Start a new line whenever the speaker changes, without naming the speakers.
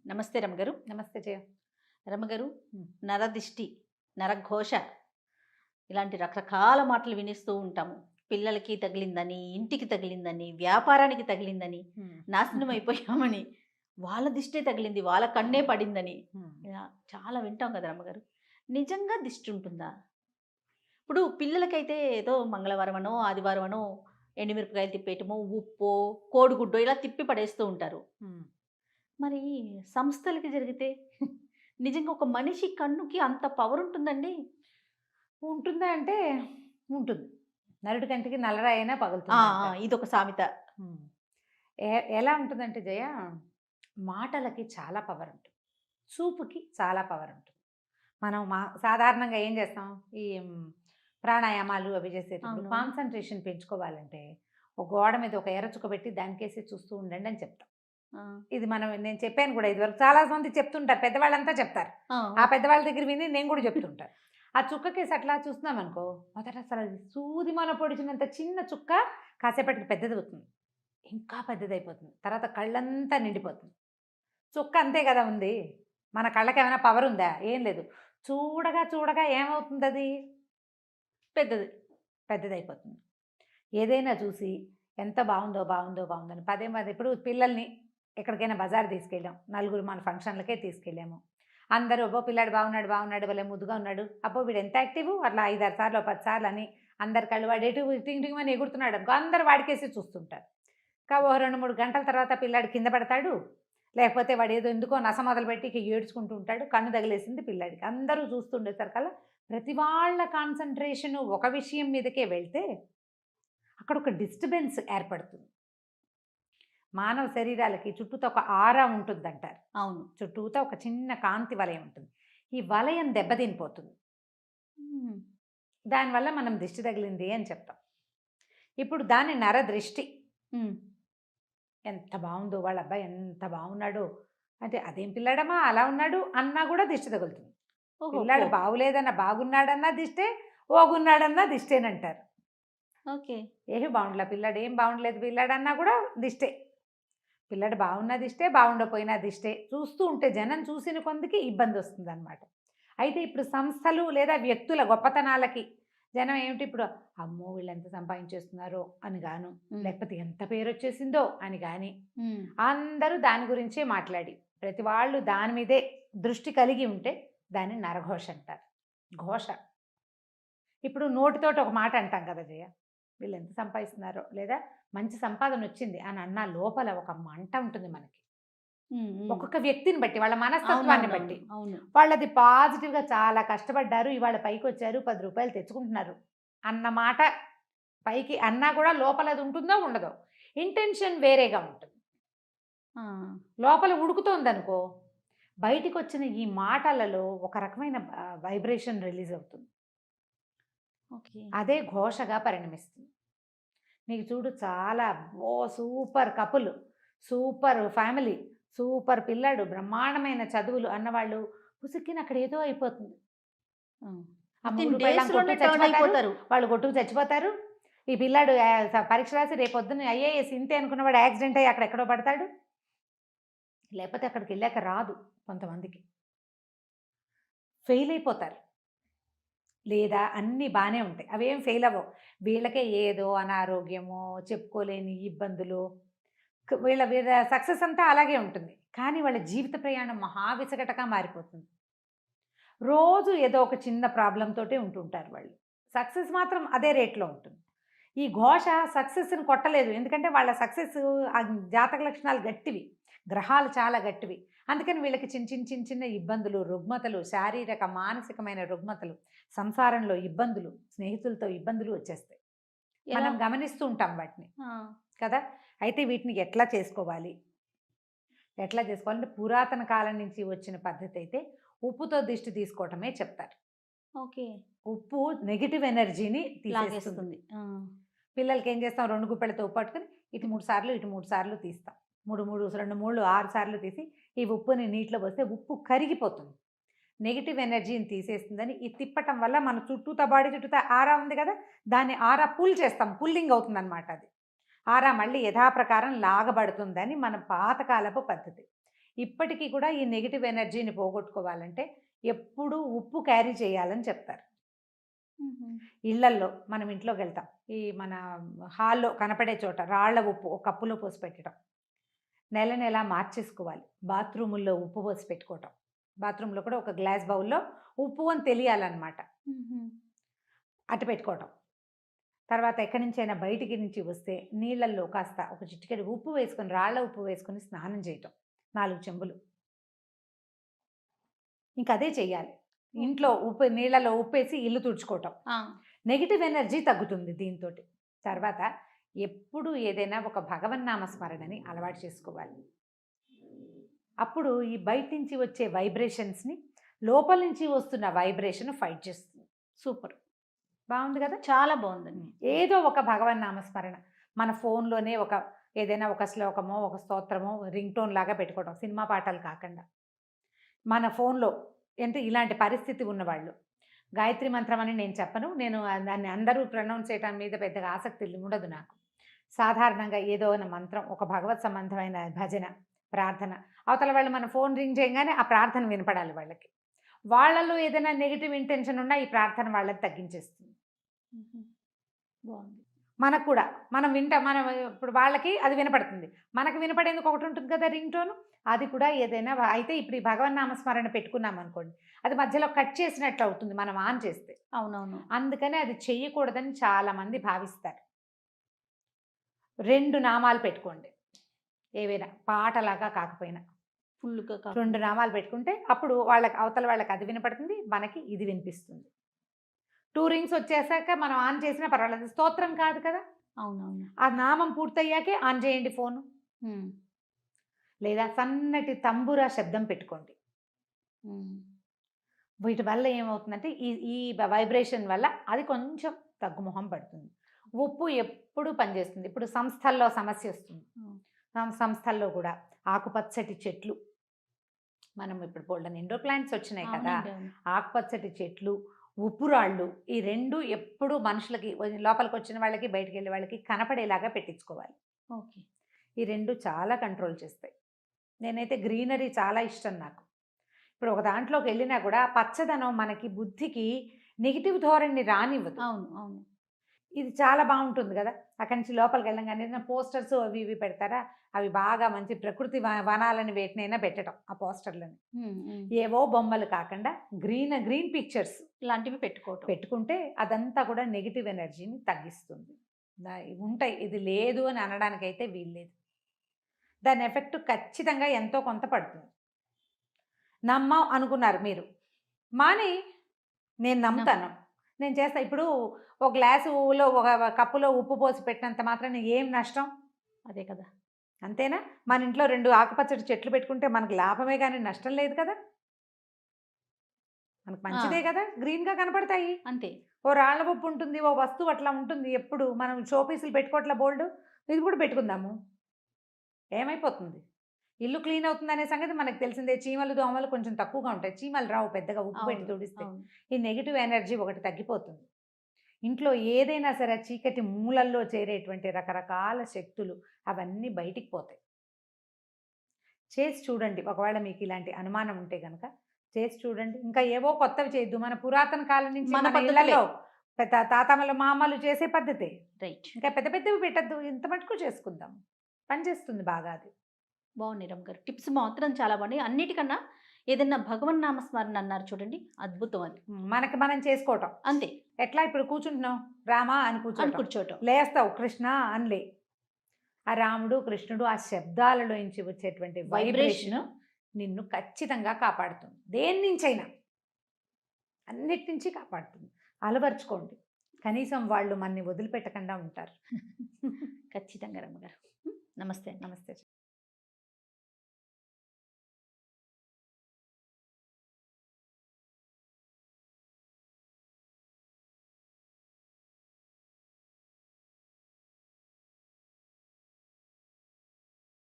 నమస్తే రమగారు.
నమస్తే జయ.
రమగారు,
హ్మ్.
నరదిష్టి, నరఘోష ఇలాంటి రకరకాల మాటలు వినిస్తూ ఉంటాము. పిల్లలకి తగిలిందని, ఇంటికి తగిలిందని, వ్యాపారానికి తగిలిందని,
హ్మ్.
నాశనం అయిపోయామని, వాళ్ళ దిష్టే తగిలింది, వాళ్ళ కన్నే పడిందని
హ్మ్.
ఇలా చాలా వింటాం కదా రమ్మగారు. నిజంగా దిష్టి ఉంటుందా? ఇప్పుడు పిల్లలకైతే ఏదో మంగళవారమనో, ఆదివారమనో ఎండుమిరపకాయలు తిప్పేయటమో, ఉప్పో, కోడిగుడ్డో ఇలా తిప్పి పడేస్తూ ఉంటారు.
హ్మ్.
మరి సంస్థలకి జరిగితే నిజంగా ఒక మనిషి కన్నుకి అంత పవర్ ఉంటుందండి?
ఉంటుందా అంటే ఉంటుంది. నరుడి కంటికి నల్లరాయి అయినా
ఆ! ఆ!
పగులుతుందంటారు.
ఇదొక సామెత.
హ్మ్. ఎలా ఉంటుందంటే జయ, మాటలకి చాలా పవర్ ఉంటుంది. చూపుకి చాలా పవర్ ఉంటుంది. మనం సాధారణంగా ఏం చేస్తాం? ఈ ప్రాణాయామాలు అవి చేసేటప్పుడు
అవునవును.
కాన్సంట్రేషన్ పెంచుకోవాలంటే, ఒక గోడ మీద ఒక ఎర్ర చుక్క పెట్టి దానికేసి చూస్తూ ఉండండి అని చెప్తాం.
ఆ!
ఇది నేను చెప్పాను కూడా ఇదివరకు. చాలా మంది చెప్తుంటారు. పెద్దవాళ్ళంతా చెప్తారు.
ఆ!
ఆ
ఓకే.
పెద్దవాళ్ళ దగ్గర విని నేను కూడా చెప్తుంటాను. ఆ చుక్కకేసి అట్లా చూస్తున్నామనుకో, మొదట అసలు అది సూదిమొన పొడిచినంత చిన్న చుక్క కాసేపటికి పెద్దదవుతుంది. ఇంకా పెద్దదయిపోతుంది. తర్వాత కళ్ళంతా నిండిపోతుంది. చుక్క అంతే కదా ఉంది. మన కళ్ళకేమైనా పవర్ ఉందా? ఏం లేదు. చూడగా చూడగా ఏమవుతుందది?
పెద్దది.
పెద్దదయిపోతుంది. ఏదైనా చూసి ఎంత బావుందో, బావుందో, బావుందో అని పదే పదే ఇప్పుడు పిల్లల్ని ఎక్కడికైనా బజార్ తీసుకెళ్ళాం. నలుగురు మన ఫంక్షన్‌లకే తీసుకెళ్ళాము. అందరూ అబ్బో! పిల్లాడు బాగున్నాడు, బాగున్నాడు, భలే ముద్దుగా ఉన్నాడు. అబ్బో! వీడు ఎంత యాక్టివు అట్లా 5, 6 సార్లు, 10 సార్లు అని అందరి కళ్ళు వాడు ఎటు టింగ్ టింగ్ ఎగురుతున్నాడనుకో అందరూ వాడికేసి చూస్తుంటారు. ఓ 2, 3 గంటల తర్వాత పిల్లాడు కింద పడతాడు. లేకపోతే వాడేదో ఎందుకో నస మొదలుపెట్టి ఇక ఏడ్చుకుంటూ ఉంటాడు. కన్ను తగిలేసింది పిల్లాడికి. అందరూ చూస్తుండేసరికల్లా ప్రతి వాళ్ళ కాన్సంట్రేషను ఒక విషయం మీదకే వెళ్తే అక్కడ ఒక డిస్టర్బెన్స్ ఏర్పడుతుంది. మానవ శరీరాలకి చుట్టూతా ఒక ఆరా ఉంటుందంటారు.
అవును.
చుట్టూతా ఒక చిన్న కాంతి వలయం ఉంటుంది. ఈ వలయం దెబ్బతినిపోతుంది.
హ్మ్.
దానివల్ల మనం దిష్టి తగిలింది అని చెప్తాం. ఇప్పుడు దాన్ని నరదృష్టి.
హ్మ్.
ఎంత బావుందో వాళ్ళ అబ్బాయి ఎంత బాగున్నాడో. అంటే అదేం పిల్లాడమ్మా అలా ఉన్నాడు అన్నా కూడా దిష్టి తగులుతుంది.
ఓహో!
పిల్లాడు బాగులేదన్నా బాగున్నాడన్నా దిష్టే, ఓగున్నాడన్నా దిష్టేనంటారు.
ఓకే.
ఏహి బావుండలా పిల్లాడు ఏం బావుండలేదు పిల్లాడన్నా కూడా దిష్టే. పిల్లాడు బాగున్నా దిష్టే, బాగుండకపోయినా దిష్టే. చూస్తూ ఉంటే జనం చూసిన కొందికి ఇబ్బందొస్తుందనమాట. అయితే ఇప్పుడు సంస్థలు లేదా వ్యక్తుల గొప్పతనాలకి జనం ఏమిటి ఇప్పుడు, అమ్మో! వీళ్ళెంత సంపాదించేస్తున్నారో అని గాను,
హ్మ్.
లేకపోతే ఎంత పేరొచ్చేసిందో అని గాని,
హ్మ్.
అందరూ దాని గురించే మాట్లాడి, ప్రతి వాళ్ళు దాని మీదే దృష్టి కలిగి ఉంటే దాన్ని నరఘోష అంటారు. ఘోష. ఇప్పుడు నోటితోటి ఒక మాట అంటాం కదా జయ! వీళ్ళెంత సంపాదిస్తున్నారో, లేదా మంచి సంపాదనొచ్చింది అని అన్నా లోపల ఒక మంట ఉంటుంది మనకి.
హ్మ్. హ్మ్.
ఒక్కొక్క వ్యక్తిని బట్టి, వాళ్ళ మనస్తత్వాన్ని
అవునవునవును.
బట్టి.
అవును.
వాళ్ళది పాజిటివ్‌గా చాలా కష్టపడ్డారు. ఇవాళ పైకొచ్చారు. రూ. 10 తెచ్చుకుంటున్నారు. అన్న మాట పైకి అన్నా కూడా లోపల అది ఉంటుందో, ఉండదో. ఇంటెన్షన్ వేరేగా ఉంటుంది.
ఆ!
లోపల ఉడుకుతోందనుకో, బయటికొచ్చిన ఈ మాటలలో ఒక రకమైన వైబ్రేషన్ రిలీజ్ అవుతుంది.
ఓకే.
అదే ఘోషగా పరిణమిస్తుంది. నీకు చూడు చాలా అబ్బో! Super couple, super family, super పిల్లాడు, బ్రహ్మాండమైన చదువులు అన్నవాళ్ళు పుసుక్కిన అక్కడ ఏదో అయిపోతుంది.
ఆ!
ఆ
వితిన్
మొగుడు పెళ్ళాం
డేస్‌లోనే
కొట్టుకు
టర్న్
చచ్చిపోతారు.
అయిపోతారు.
వాళ్ళు కొట్టుకు చచ్చిపోతారు. ఈ పిల్లాడు పరీక్ష రాసి రేపొద్దున్న ఐఏఎస్ ఇంతే అనుకున్నవాడు యాక్సిడెంట్ అయ్యి అక్కడెక్కడో పడతాడు. లేకపోతే అక్కడికెళ్ళాక రాదు కొంతమందికి. ఫెయిల్ అయిపోతారు. లేదా అన్నీ బానే ఉంటాయి. అవేం ఫెయిల్ అవ్వవు. వీళ్ళకే ఏదో అనారోగ్యమో, చెప్పుకోలేని ఇబ్బందులో వీళ్ళ వీళ్ళ సక్సెస్ అంతా అలాగే ఉంటుంది. కానీ వాళ్ళ జీవిత ప్రయాణం మహా విసగటగా మారిపోతుంది. రోజు ఏదో ఒక చిన్న ప్రాబ్లమ్ తోటే ఉంటుంటారు వాళ్ళు. సక్సెస్ మాత్రం అదే రేట్‌లో ఉంటుంది. ఈ ఘోష సక్సెస్‌ని కొట్టలేదు. ఎందుకంటే వాళ్ళ సక్సెస్ జాతక లక్షణాలు గట్టివి. గ్రహాలు చాలా గట్టివి. అందుకని వీళ్ళకి చిన్న ఇబ్బందులు, రుగ్మతలు, శారీరక, మానసికమైన రుగ్మతలు, సంసారంలో ఇబ్బందులు, స్నేహితులతో ఇబ్బందులు వచ్చేస్తాయి.
ఎలా?
మనం గమనిస్తూ ఉంటాం వాటిని.
ఆ!
కదా! అయితే వీటిని ఎట్లా చేసుకోవాలి? ఎట్లా చేసుకోవాలంటే పురాతన కాలం నుంచి వచ్చిన పద్ధతయితే ఉప్పుతో దిష్టి తీసుకోవటమే చెప్తారు.
ఓకే.
ఉప్పు నెగెటివ్ ఎనర్జీని తీసేస్తుంది.
లాగేస్తుంది. ఆ!
పిల్లలకి ఏం చేస్తాం 2 గుప్పెళ్ళతో ఉప్పు పట్టుకొని ఇటు 3 సార్లు, ఇటు 3 సార్లు తీస్తాం. 3, 2 మూళ్ళు 6 సార్లు తీసి ఈ ఉప్పుని నీటిలో పోస్తే ఉప్పు కరిగిపోతుంది. నెగెటివ్ ఎనర్జీని తీసేస్తుందని ఈ తిప్పటం వల్ల మన చుట్టూతా బాడీ చుట్టూతా ఆరా ఉంది కదా! దాన్ని ఆరా పుల్ చేస్తాం. పుల్లింగ్ అవుతుందనమాట అది. ఆరా మళ్ళీ యథాప్రకారం లాగబడుతుందని మన పాతకాలపు పద్ధతి. ఇప్పటికీ కూడా ఈ నెగిటివ్ ఎనర్జీని పోగొట్టుకోవాలంటే ఎప్పుడూ ఉప్పు క్యారీ చేయాలని చెప్తారు. ఇళ్లల్లో మనం ఇంట్లోకి వెళ్తాం, ఈ మన హాల్లో కనపడే చోట రాళ్ల ఉప్పు ఒక కప్పులో పోసి పెట్టడం, నెల నెల మార్చేసుకోవాలి. బాత్రూముల్లో ఉప్పు పోసి పెట్టుకోవటం, బాత్రూంలో కూడా ఒక గ్లాస్ బౌల్లో ఉప్పు అని తెలియాలన్నమాట, అటు పెట్టుకోవటం. తర్వాత ఎక్కడి నుంచైనా బయటికి నుంచి వస్తే నీళ్ళల్లో కాస్త ఒక చిటికెడు ఉప్పు వేసుకొని, రాళ్ల ఉప్పు వేసుకొని స్నానం చేయటం 4 చెంబులు. ఇంకా అదే చెయ్యాలి. ఇంట్లో ఉప్పు నీళ్ళలో ఉప్పేసి ఇల్లు తుడుచుకోవటం. నెగిటివ్ ఎనర్జీ తగ్గుతుంది దీంతో. తర్వాత ఎప్పుడు ఏదైనా ఒక భగవన్నామ స్మరణని అలవాటు చేసుకోవాలి. అప్పుడు ఈ బయట నుంచి వచ్చే వైబ్రేషన్స్ని లోపల నుంచి వస్తున్న వైబ్రేషన్ ఫైట్ చేస్తుంది.
సూపర్,
బాగుంది కదా,
చాలా బాగుందండి.
ఏదో ఒక భగవన్నామ స్మరణ మన ఫోన్లోనే ఏదైనా ఒక శ్లోకమో ఒక స్తోత్రమో రింగ్ టోన్ లాగా పెట్టుకోవడం, సినిమా పాటలు కాకుండా. మన ఫోన్లో అంటే ఇలాంటి పరిస్థితి ఉన్నవాళ్ళు గాయత్రి మంత్రం అని నేను చెప్పను, నేను దాన్ని అందరూ ప్రొనౌన్స్ చేయడం మీద పెద్దగా ఆసక్తి ఉండదు నాకు. సాధారణంగా ఏదో మంత్రం, ఒక భగవత్ సంబంధమైన భజన, ప్రార్థన, అవతల వాళ్ళు మన ఫోన్ రింగ్ చేయగానే ఆ ప్రార్థన వినపడాలి వాళ్ళకి. వాళ్ళలో ఏదైనా నెగిటివ్ ఇంటెన్షన్ ఉన్నా ఈ ప్రార్థన వాళ్ళకి తగ్గించేస్తుంది.
బాగుంది.
మనకు కూడా మనం ఇప్పుడు వాళ్ళకి అది వినపడుతుంది, మనకు వినపడేందుకు ఒకటి ఉంటుంది కదా రింగ్ టోను, అది కూడా ఏదైనా అయితే ఇప్పుడు ఈ భగవన్నామస్మరణ పెట్టుకున్నాం అనుకోండి, అది మధ్యలో కట్ చేసినట్లు అవుతుంది మనం ఆన్ చేస్తే.
అవునవును.
అందుకని అది చెయ్యకూడదని చాలామంది భావిస్తారు. 2 నామాలు పెట్టుకోండి, ఏవైనా పాటలాగా కాకపోయినా
ఫుల్గా
2 నామాలు పెట్టుకుంటే అప్పుడు వాళ్ళకి అవతల వాళ్ళకి అది వినపడుతుంది, మనకి ఇది వినిపిస్తుంది. 2 రింగ్స్ వచ్చేసాక మనం ఆన్ చేసినా పర్వాలేదు, స్తోత్రం కాదు కదా.
అవునవును.
ఆ నామం పూర్తయ్యాకే ఆన్ చేయండి ఫోను. లేదా సన్నటి తంబురా శబ్దం పెట్టుకోండి. వీటి వల్ల ఏమవుతుందంటే ఈ ఈ వైబ్రేషన్ వల్ల అది కొంచెం తగ్గుముఖం పడుతుంది. ఉప్పు ఎప్పుడు పనిచేస్తుంది. ఇప్పుడు సంస్థల్లో సమస్య వస్తుంది, సంస్థల్లో కూడా ఆకుపచ్చటి చెట్లు, మనం ఇప్పుడు బోల్డెన్ ఇండోర్ ప్లాంట్స్ వచ్చినాయి కదా, ఆకుపచ్చటి చెట్లు, ఉప్పు రాళ్ళు, ఈ 2 ఎప్పుడు మనుషులకి లోపలికి వచ్చిన వాళ్ళకి బయటికి వెళ్ళే వాళ్ళకి కనపడేలాగా పెట్టించుకోవాలి.
ఓకే.
ఈ 2 చాలా కంట్రోల్ చేస్తాయి. నేనైతే గ్రీనరీ చాలా ఇష్టం నాకు. ఇప్పుడు ఒక దాంట్లోకి వెళ్ళినా కూడా పచ్చదనం మనకి బుద్ధికి నెగిటివ్ ధోరణిని రానివ్వదు.
అవును అవును.
ఇది చాలా బాగుంటుంది కదా. అక్కడి నుంచి లోపలికి వెళ్ళంగానే పోస్టర్స్ అవి ఇవి పెడతారా, అవి బాగా మంచి ప్రకృతి వనాలని వేటినైనా పెట్టడం ఆ పోస్టర్లని. ఏవో బొమ్మలు కాకుండా గ్రీన్ పిక్చర్స్
ఇలాంటివి
పెట్టుకుంటే అదంతా కూడా నెగిటివ్ ఎనర్జీని తగ్గిస్తుంది. ఉంటాయి, ఇది లేదు అని అనడానికైతే వీల్లేదు. దాని ఎఫెక్ట్ ఖచ్చితంగా ఎంతో కొంత పడుతుంది. నమ్మం అనుకున్నారు మీరు, మాని నేను నమ్ముతాను, నేను చేస్తా. ఇప్పుడు ఒక గ్లాసులో ఒక కప్పులో ఉప్పు పోసి పెట్టినంత మాత్రాన ఏం నష్టం?
అదే కదా,
అంతేనా? మన ఇంట్లో 2 ఆకుపచ్చటి చెట్లు పెట్టుకుంటే మనకు లాభమే కానీ నష్టం లేదు కదా, మనకు మంచిదే కదా, గ్రీన్గా కనపడతాయి.
అంతే.
ఓ రాళ్ళ ఉప్పు ఉంటుంది, ఓ వస్తువు అట్లా ఉంటుంది. ఎప్పుడు మనం షోపీసులు పెట్టుకోవట్లా బోల్డ్, ఇది కూడా పెట్టుకుందాము, ఏమైపోతుంది? ఇల్లు క్లీన్ అవుతుంది అనే సంగతి మనకు తెలిసిందే. చీమలు దోమలు కొంచెం తక్కువగా ఉంటాయి, చీమలు రావు పెద్దగా ఉప్పు పెట్టి తుడిస్తే. ఈ నెగిటివ్ ఎనర్జీ ఒకటి తగ్గిపోతుంది. ఇంట్లో ఏదైనా సరే చీకటి మూలల్లో చేరేటువంటి రకరకాల శక్తులు అవన్నీ బయటికి పోతాయి. చేసి చూడండి, ఒకవేళ మీకు ఇలాంటి అనుమానం ఉంటే కనుక చేసి చూడండి. ఇంకా ఏవో కొత్తవి చేయొద్దు, మన పురాతన కాలం నుంచి మన ఇళ్లలో పెద్ద తాతమ్మలు మామలు చేసే పద్ధతే
రైట్.
ఇంకా పెద్ద పెద్దవి పెట్టద్దు, ఇంత మటుకు చేసుకుందాం, పనిచేస్తుంది బాగా. అది
బాగుంది రమ్మ గారు, టిప్స్ మాత్రం చాలా బాగున్నాయి. అన్నిటికన్నా ఏదైనా భగవన్ నామస్మరణ అన్నారు చూడండి, అద్భుతం. అది
మనకి మనం చేసుకోవటం
అంతే.
ఎట్లా ఇప్పుడు కూర్చుంటున్నాం, రామా అని కూర్చోటం, లేస్తావు కృష్ణ అనిలే. ఆ రాముడు కృష్ణుడు ఆ శబ్దాలలో నుంచి వచ్చేటువంటి వైబ్రేషన్ నిన్ను ఖచ్చితంగా కాపాడుతుంది. దేని నుంచైనా, అన్నిటి నుంచి కాపాడుతుంది. అలవర్చుకోండి, కనీసం వాళ్ళు మనని వదిలిపెట్టకుండా ఉంటారు.
ఖచ్చితంగా రమ్మగారు. నమస్తే.
నమస్తే.